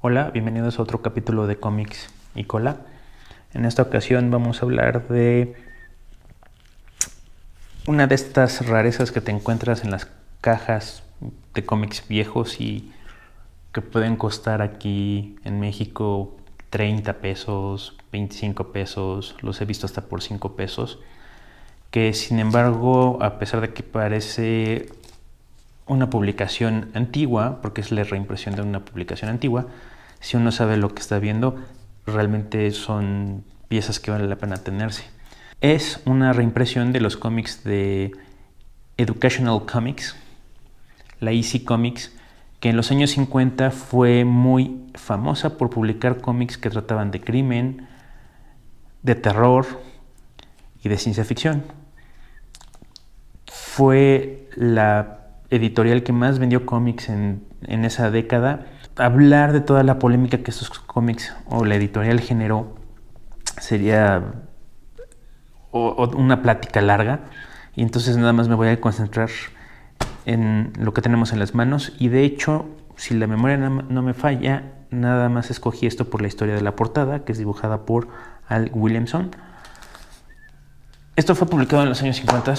Hola, bienvenidos a otro capítulo de Cómics y Cola. En esta ocasión vamos a hablar de una de estas rarezas que te encuentras en las cajas de cómics viejos y que pueden costar aquí en México 30 pesos, 25 pesos, los he visto hasta por 5 pesos, que sin embargo, a pesar de que parece una publicación antigua, porque es la reimpresión de una publicación antigua, si uno sabe lo que está viendo, realmente son piezas que vale la pena tenerse. Es una reimpresión de los cómics de Educational Comics, la EC Comics, que en los años 50 fue muy famosa por publicar cómics que trataban de crimen, de terror y de ciencia ficción. Fue la editorial que más vendió cómics en esa década. Hablar de toda la polémica que estos cómics o la editorial generó sería una plática larga, y entonces nada más me voy a concentrar en lo que tenemos en las manos. Y de hecho, si la memoria no me falla, nada más escogí esto por la historia de la portada, que es dibujada por Al Williamson. Esto fue publicado en los años 50.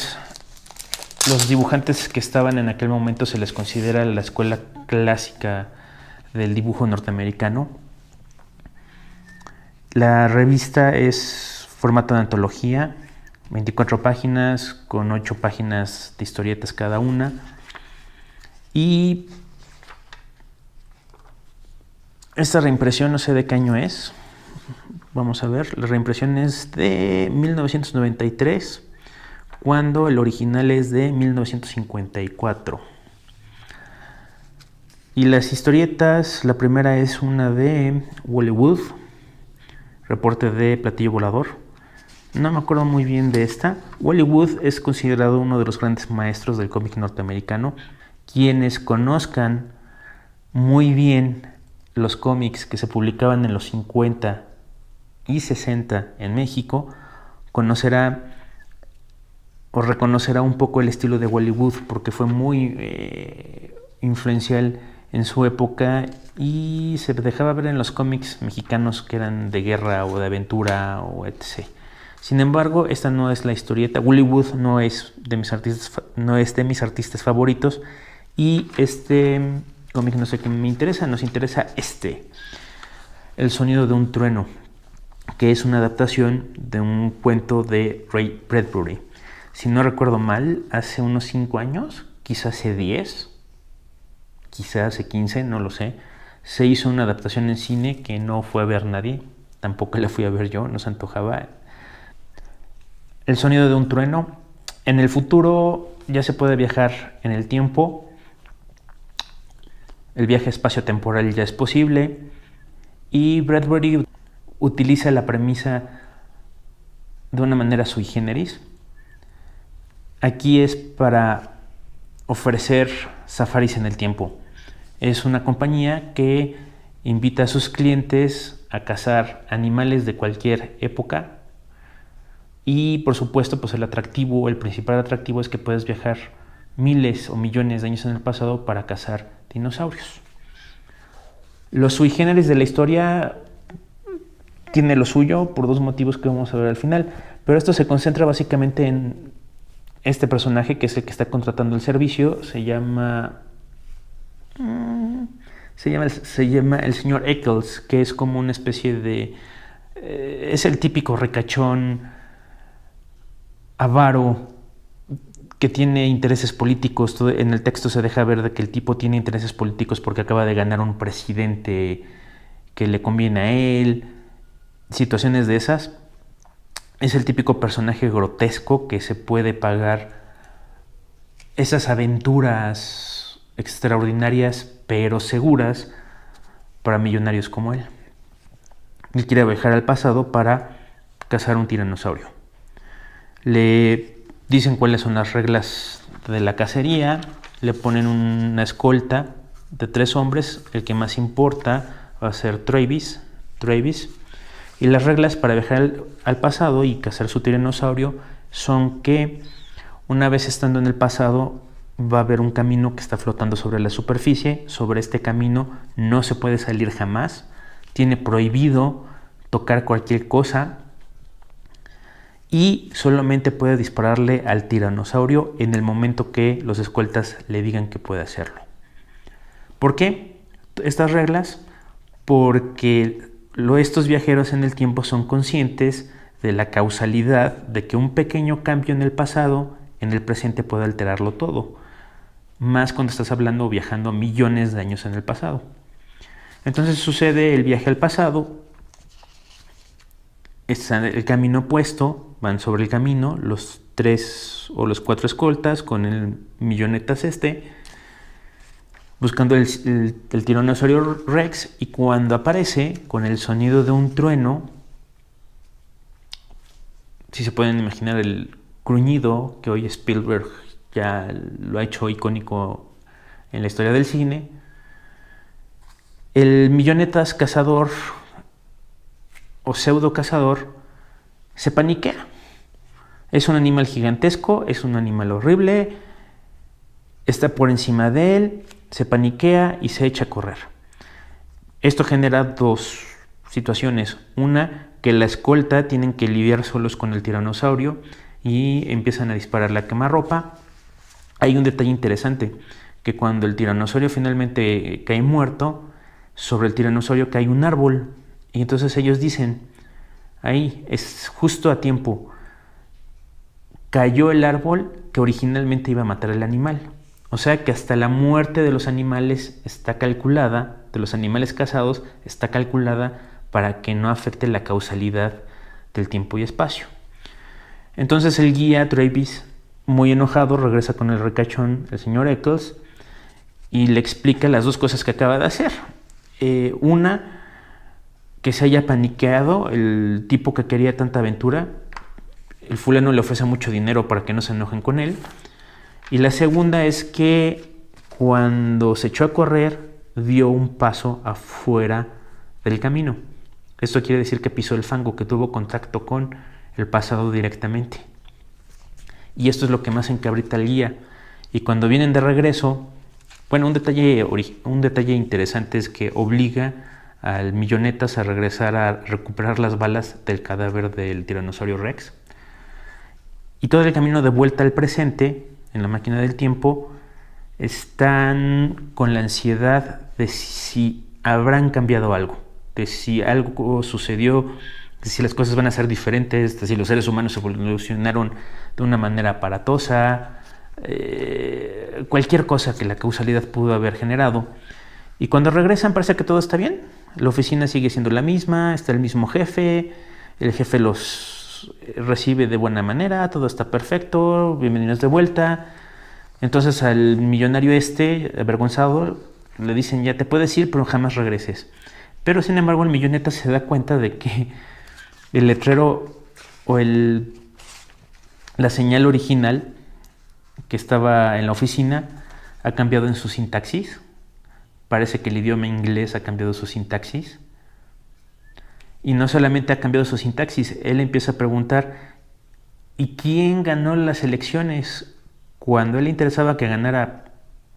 Los dibujantes que estaban en aquel momento se les considera la escuela clásica del dibujo norteamericano. La revista es formato de antología, 24 páginas con 8 páginas de historietas cada una. Y esta reimpresión no sé de qué año es. Vamos a ver, la reimpresión es de 1993, cuando el original es de 1954. Y las historietas, la primera es una de Wally Wood, reporte de platillo volador. No me acuerdo muy bien de esta. Wally Wood es considerado uno de los grandes maestros del cómic norteamericano. Quienes conozcan muy bien los cómics que se publicaban en los 50 y 60 en México, conocerá o reconocerá un poco el estilo de Wally Wood, porque fue muy influencial en su época y se dejaba ver en los cómics mexicanos que eran de guerra o de aventura o etc. Sin embargo, esta no es la historieta. Wally Wood no es de mis artistas favoritos, y este cómic no sé qué me interesa. Nos interesa El sonido de un trueno, que es una adaptación de un cuento de Ray Bradbury. Si no recuerdo mal, hace unos 5 años, quizás hace 10, quizás hace 15, no lo sé, se hizo una adaptación en cine que no fue a ver nadie, tampoco la fui a ver yo, no se antojaba. El sonido de un trueno. En el futuro ya se puede viajar en el tiempo. El viaje espacio-temporal ya es posible. Y Bradbury utiliza la premisa de una manera sui generis. Aquí es para ofrecer safaris en el tiempo. Es una compañía que invita a sus clientes a cazar animales de cualquier época. Y por supuesto, pues el principal atractivo es que puedes viajar miles o millones de años en el pasado para cazar dinosaurios. Los sui generis de la historia tiene lo suyo por dos motivos que vamos a ver al final, pero esto se concentra básicamente en este personaje, que es el que está contratando el servicio. Se llama el señor Eccles, que es como una especie de es el típico ricachón avaro que tiene intereses políticos. En el texto se deja ver de que el tipo tiene intereses políticos porque acaba de ganar un presidente que le conviene a él, situaciones de esas. Es el típico personaje grotesco que se puede pagar esas aventuras extraordinarias pero seguras para millonarios como él. Él quiere viajar al pasado para cazar un tiranosaurio. Le dicen cuáles son las reglas de la cacería, le ponen una escolta de 3 hombres, el que más importa va a ser Travis, y las reglas para viajar al pasado y cazar su tiranosaurio son que una vez estando en el pasado va a haber un camino que está flotando sobre la superficie. Sobre este camino no se puede salir jamás. Tiene prohibido tocar cualquier cosa y solamente puede dispararle al tiranosaurio en el momento que los escoltas le digan que puede hacerlo. ¿Por qué estas reglas? Porque estos viajeros en el tiempo son conscientes de la causalidad de que un pequeño cambio en el pasado, en el presente puede alterarlo todo, más cuando estás hablando o viajando millones de años en el pasado. Entonces sucede el viaje al pasado, está el camino opuesto, van sobre el camino los 3 o los 4 escoltas con el millonetas buscando el tiranosaurio Rex, y cuando aparece con el sonido de un trueno, si se pueden imaginar el gruñido que hoy Spielberg ya lo ha hecho icónico en la historia del cine, el millonetas cazador o pseudo cazador se paniquea. Es un animal gigantesco, es un animal horrible, está por encima de él, se paniquea y se echa a correr. Esto genera dos situaciones. Una, que la escolta tienen que lidiar solos con el tiranosaurio y empiezan a dispararle a quemarropa. Hay un detalle interesante, que cuando el tiranosaurio finalmente cae muerto, sobre el tiranosaurio cae un árbol, y entonces ellos dicen, ahí es justo a tiempo, cayó el árbol que originalmente iba a matar al animal. O sea que hasta la muerte de los animales está calculada, de los animales cazados, está calculada para que no afecte la causalidad del tiempo y espacio. Entonces el guía Travis, muy enojado, regresa con el ricachón, el señor Eccles, y le explica las dos cosas que acaba de hacer. Una, que se haya paniqueado el tipo que quería tanta aventura. El fulano le ofrece mucho dinero para que no se enojen con él. Y la segunda es que cuando se echó a correr, dio un paso afuera del camino. Esto quiere decir que pisó el fango, que tuvo contacto con el pasado directamente. Y esto es lo que más encabrita al guía. Y cuando vienen de regreso, bueno, un detalle interesante es que obliga al millonetas a regresar a recuperar las balas del cadáver del tiranosaurio Rex. Y todo el camino de vuelta al presente, en la máquina del tiempo, están con la ansiedad de si habrán cambiado algo, de si algo sucedió, de si las cosas van a ser diferentes, de si los seres humanos evolucionaron de una manera aparatosa, cualquier cosa que la causalidad pudo haber generado. Y cuando regresan parece que todo está bien, la oficina sigue siendo la misma, está el mismo jefe, el jefe los recibe de buena manera, todo está perfecto, bienvenidos de vuelta. Entonces al millonario avergonzado, le dicen, ya te puedes ir, pero jamás regreses. Pero sin embargo el milloneta se da cuenta de que el letrero o la señal original que estaba en la oficina ha cambiado en su sintaxis. Parece que el idioma inglés ha cambiado su sintaxis. Y no solamente ha cambiado su sintaxis, él empieza a preguntar, ¿y quién ganó las elecciones? Cuando a él le interesaba que ganara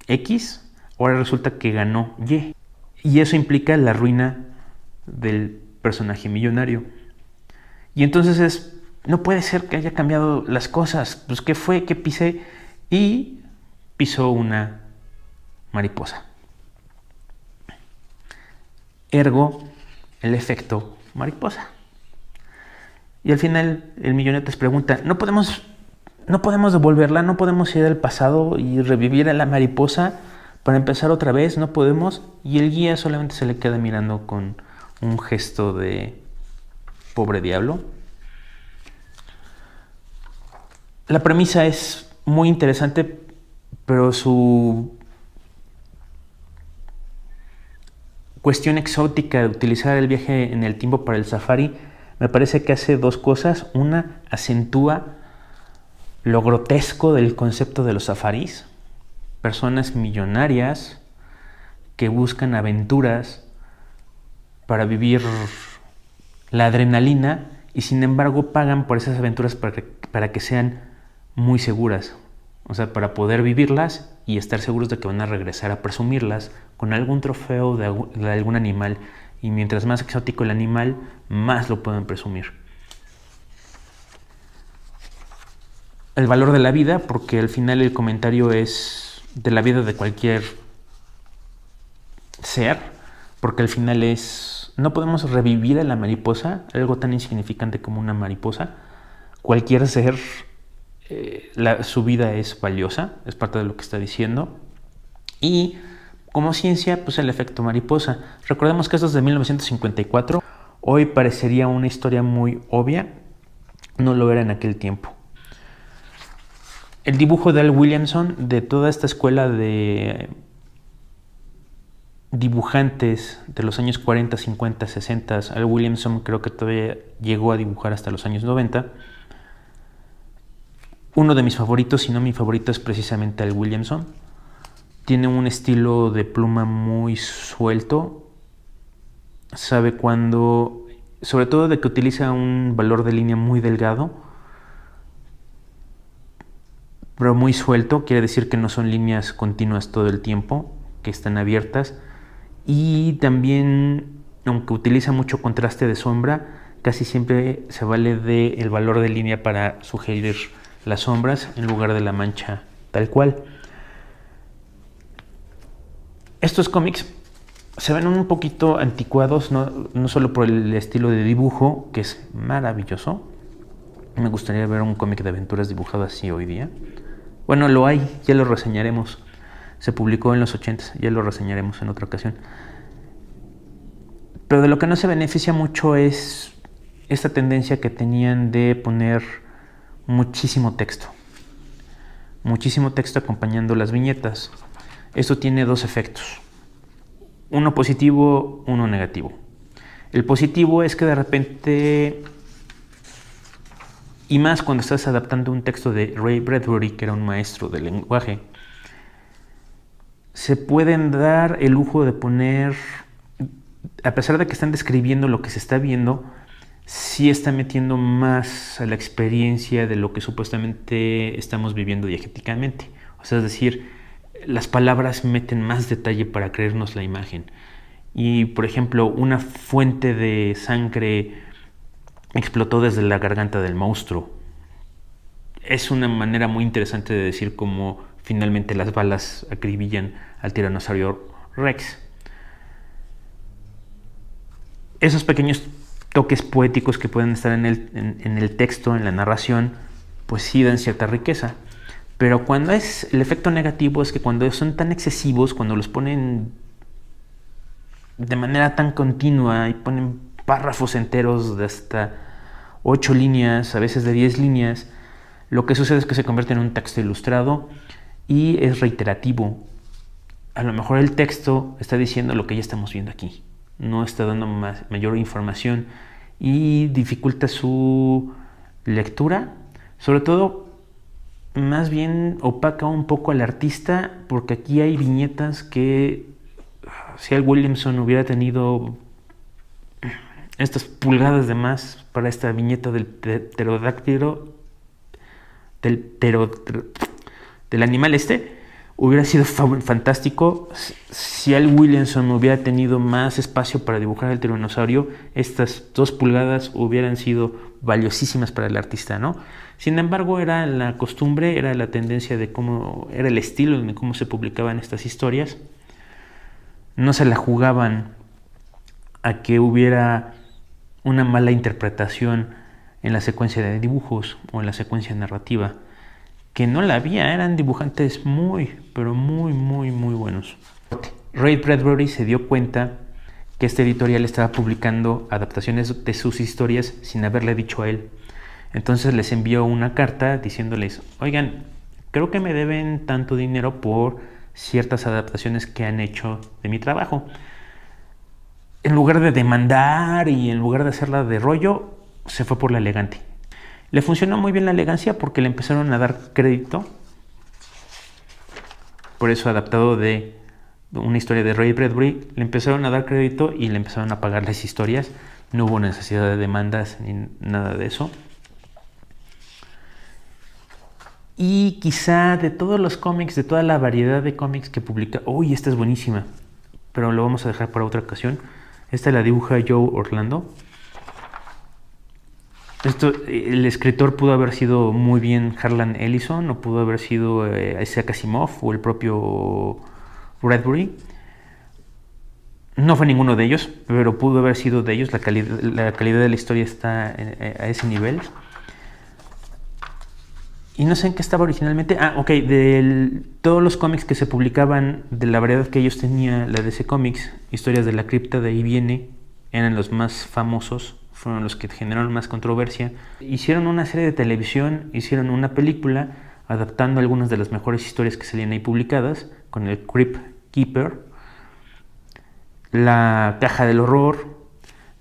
X, ahora resulta que ganó Y. Y eso implica la ruina del personaje millonario. Y entonces no puede ser que haya cambiado las cosas. Pues ¿qué fue? ¿Qué pisé? Y pisó una mariposa. Ergo, el efecto mariposa. Y al final el millonetas pregunta, no podemos devolverla, no podemos ir al pasado y revivir a la mariposa para empezar otra vez, no podemos. Y el guía solamente se le queda mirando con un gesto de pobre diablo. La premisa es muy interesante, pero su cuestión exótica de utilizar el viaje en el tiempo para el safari me parece que hace dos cosas. Una, acentúa lo grotesco del concepto de los safaris. Personas millonarias que buscan aventuras para vivir la adrenalina y sin embargo pagan por esas aventuras para que sean muy seguras. O sea, para poder vivirlas y estar seguros de que van a regresar a presumirlas con algún trofeo de algún animal, y mientras más exótico el animal, más lo pueden presumir. El valor de la vida, porque al final el comentario es de la vida de cualquier ser, porque al final no podemos revivir a la mariposa, algo tan insignificante como una mariposa. Cualquier ser, su vida es valiosa, es parte de lo que está diciendo. Y como ciencia, pues el efecto mariposa. Recordemos que esto es de 1954. Hoy parecería una historia muy obvia, no lo era en aquel tiempo. El dibujo de Al Williamson, de toda esta escuela de dibujantes de los años 40, 50, 60, Al Williamson creo que todavía llegó a dibujar hasta los años 90. Uno de mis favoritos, si no mi favorito, es precisamente Al Williamson. Tiene un estilo de pluma muy suelto. Sabe cuándo, sobre todo de que utiliza un valor de línea muy delgado, pero muy suelto. Quiere decir que no son líneas continuas todo el tiempo, que están abiertas. Y también, aunque utiliza mucho contraste de sombra, casi siempre se vale del valor de línea para sugerir las sombras en lugar de la mancha tal cual. Estos cómics se ven un poquito anticuados, no solo por el estilo de dibujo, que es maravilloso. Me gustaría ver un cómic de aventuras dibujado así hoy día. Bueno, lo hay, ya lo reseñaremos. Se publicó en los 80s, ya lo reseñaremos en otra ocasión. Pero de lo que no se beneficia mucho es esta tendencia que tenían de poner muchísimo texto. Muchísimo texto acompañando las viñetas. Esto tiene dos efectos. Uno positivo, uno negativo. El positivo es que de repente, y más cuando estás adaptando un texto de Ray Bradbury, que era un maestro del lenguaje, se pueden dar el lujo de poner, a pesar de que están describiendo lo que se está viendo, sí está metiendo más a la experiencia de lo que supuestamente estamos viviendo diegéticamente. O sea, es decir, las palabras meten más detalle para creernos la imagen. Y, por ejemplo, una fuente de sangre explotó desde la garganta del monstruo. Es una manera muy interesante de decir cómo finalmente las balas acribillan al tiranosaurio Rex. Esos pequeños toques poéticos que pueden estar en el texto, en la narración, pues sí dan cierta riqueza. Pero cuando es el efecto negativo es que cuando son tan excesivos, cuando los ponen de manera tan continua y ponen párrafos enteros de hasta 8 líneas, a veces de 10 líneas, lo que sucede es que se convierte en un texto ilustrado y es reiterativo. A lo mejor el texto está diciendo lo que ya estamos viendo aquí, no está dando mayor información y dificulta su lectura, sobre todo. Más bien opaca un poco al artista, porque aquí hay viñetas que, si Al Williamson hubiera tenido estas pulgadas de más para esta viñeta del pterodáctilo, del animal hubiera sido fantástico. Si Al Williamson hubiera tenido más espacio para dibujar el tiranosaurio, estas 2 pulgadas hubieran sido valiosísimas para el artista, ¿no? Sin embargo, era la costumbre, era la tendencia de cómo era el estilo de cómo se publicaban estas historias. No se la jugaban a que hubiera una mala interpretación en la secuencia de dibujos o en la secuencia narrativa, que no la había. Eran dibujantes muy, pero muy, muy, muy buenos. Ray Bradbury se dio cuenta que este editorial estaba publicando adaptaciones de sus historias sin haberle dicho a él. Entonces les envió una carta diciéndoles: oigan, creo que me deben tanto dinero por ciertas adaptaciones que han hecho de mi trabajo. En lugar de demandar y en lugar de hacerla de rollo, se fue por la elegante. Le funcionó muy bien la elegancia porque le empezaron a dar crédito. Por eso, adaptado de una historia de Ray Bradbury, le empezaron a dar crédito y le empezaron a pagar las historias. No hubo necesidad de demandas ni nada de eso. Y quizá de todos los cómics, de toda la variedad de cómics que publica... ¡Uy, esta es buenísima! Pero lo vamos a dejar para otra ocasión. Esta la dibuja Joe Orlando. El escritor pudo haber sido muy bien Harlan Ellison, o pudo haber sido Isaac Asimov o el propio Bradbury. No fue ninguno de ellos, pero pudo haber sido de ellos. La calidad de la historia está a ese nivel. Y no sé en qué estaba originalmente. Todos los cómics que se publicaban, de la variedad que ellos tenían, la DC Comics, Historias de la Cripta, de ahí viene, eran los más famosos, fueron los que generaron más controversia. Hicieron una serie de televisión, hicieron una película, adaptando algunas de las mejores historias que salían ahí publicadas, con el Crypt Keeper, la Caja del Horror,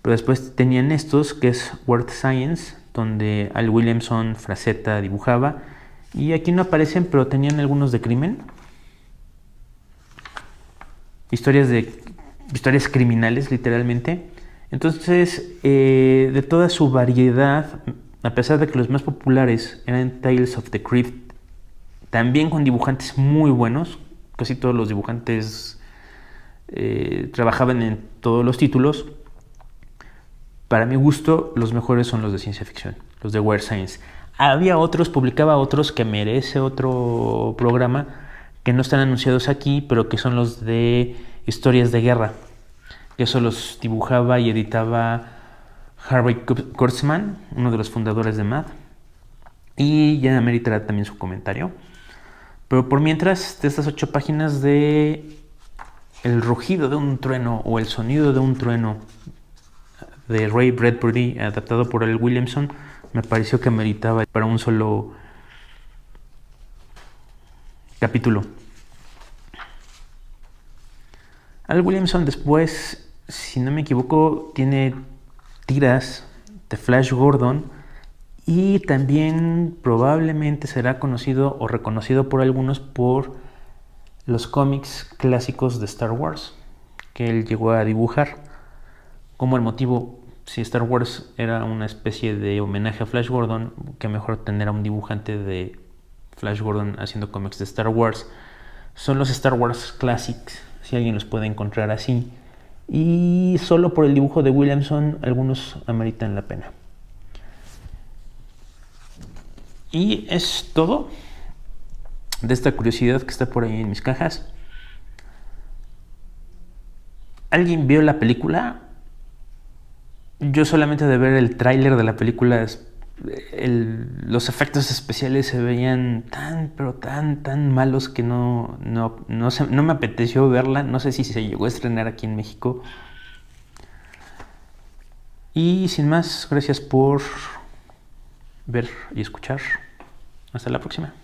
pero después tenían estos, que es Weird Science, donde Al Williamson, Frazetta dibujaba, y aquí no aparecen, pero tenían algunos de crimen, historias criminales, literalmente. Entonces, de toda su variedad, a pesar de que los más populares eran Tales of the Crypt, también con dibujantes muy buenos, casi todos los dibujantes trabajaban en todos los títulos. Para mi gusto, los mejores son los de ciencia ficción, los de Weird Science. Publicaba otros que merece otro programa, que no están anunciados aquí, pero que son los de historias de guerra. Eso los dibujaba y editaba Harvey Kurtzman, uno de los fundadores de MAD. Y ya meritará también su comentario. Pero por mientras, de estas 8 páginas de El rugido de un trueno o El sonido de un trueno, de Ray Bradbury, adaptado por Al Williamson, me pareció que meritaba para un solo capítulo. Al Williamson después, si no me equivoco, tiene tiras de Flash Gordon, y también probablemente será conocido o reconocido por algunos por los cómics clásicos de Star Wars que él llegó a dibujar. Como el motivo, si Star Wars era una especie de homenaje a Flash Gordon, que mejor tener a un dibujante de Flash Gordon haciendo cómics de Star Wars. Son los Star Wars Classics, si alguien los puede encontrar así, y solo por el dibujo de Williamson algunos ameritan la pena. Y es todo de esta curiosidad que está por ahí en mis cajas. ¿Alguien vio la película? Yo solamente de ver el tráiler de la película, los efectos especiales se veían tan malos que no me apeteció verla. No sé si se llegó a estrenar aquí en México. Y sin más, gracias por ver y escuchar. Hasta la próxima.